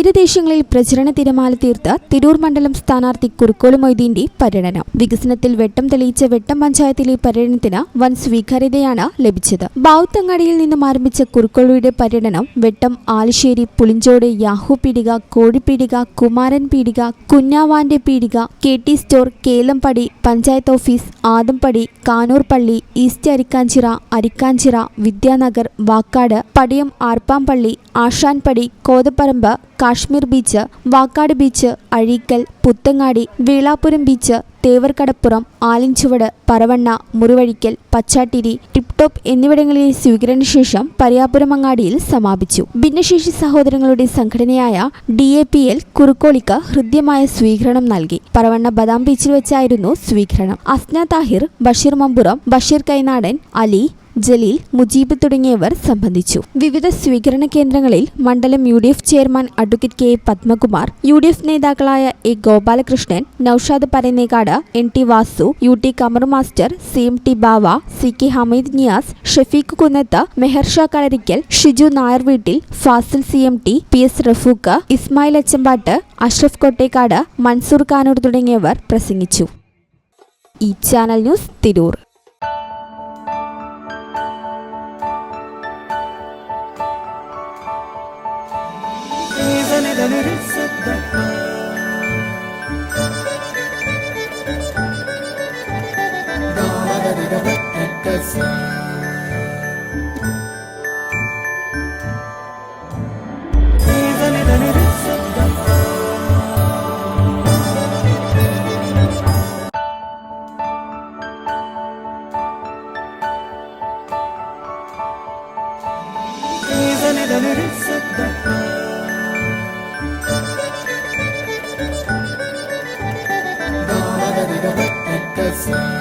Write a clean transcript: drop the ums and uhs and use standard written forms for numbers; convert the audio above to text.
തീരദേശങ്ങളിൽ പ്രചരണ തിരമാല തീർത്ത് തിരൂർ മണ്ഡലം സ്ഥാനാർത്ഥി കുറുക്കോളി മൊയ്തീന്റെ പര്യടനം. വികസനത്തിൽ വെട്ടം തെളിയിച്ച വെട്ടം പഞ്ചായത്തിലെ പര്യടനത്തിന് വൻ സ്വീകാര്യതയാണ് ലഭിച്ചത്. ബാവുത്തങ്ങാടിയിൽ നിന്നും ആരംഭിച്ച കുറുക്കോളിയുടെ പര്യടനം വെട്ടം, ആലിശ്ശേരി, പുളിഞ്ചോട്, യാഹു പീടിക, കോഴിപ്പീടിക, കുമാരൻ പീടിക, കുഞ്ഞാവാന്റെ പീടിക, KT store, Kelampadi, panchayat office, Adampadi, Kanoor പള്ളി, east Arikkanchira, Vidyanagar, Vakkad, Padiyam, Arppampally, Ashanpadi, Kothaparamba, Kashmir beach, Vakkad beach, Azhikkal, Puthangadi, Velapuram beach, Thevarkadappuram, Alinchuvadu, Paravanna, Murivazhikkal, Pachattiri, Tiptop എന്നിവിടങ്ങളിലെ സ്വീകരണശേഷം പരിയാപുരം അങ്ങാടിയിൽ സമാപിച്ചു. ഭിന്നശേഷി സഹോദരങ്ങളുടെ സംഘടനയായ DAPL കുറുക്കോളിക്ക് ഹൃദ്യമായ സ്വീകരണം നൽകി. പറവണ്ണ ബദാം ബീച്ചിൽ വെച്ചായിരുന്നു സ്വീകരണം. അസ്ന താഹിർ, ബഷീർ മമ്പുറം, ബഷീർ കൈനാടൻ, അലി, ജലീൽ, മുജീബ് തുടങ്ങിയവർ സംബന്ധിച്ചു. വിവിധ സ്വീകരണ കേന്ദ്രങ്ങളിൽ മണ്ഡലം UDF chairman advocate KA Padmakumar, UDF നേതാക്കളായ A Gopalakrishnan, Naushad Parannekkad, NT Vasu, UT Kamar master, CMT Bava, CK Hameed Niyas, Shafeeq Kunnath, Meharsha Kalarikkal, Shiju Nair വീട്ടിൽ, ഫാസിൽ CMT, PS റഫൂഖ്, ഇസ്മായിൽ അച്ചമ്പാട്ട്, അഷ്റഫ് കൊട്ടേക്കാട്, മൻസൂർ കാനൂർ തുടങ്ങിയവർ പ്രസംഗിച്ചു. ഈ ചാനൽ ന്യൂസ് തിരൂർ. See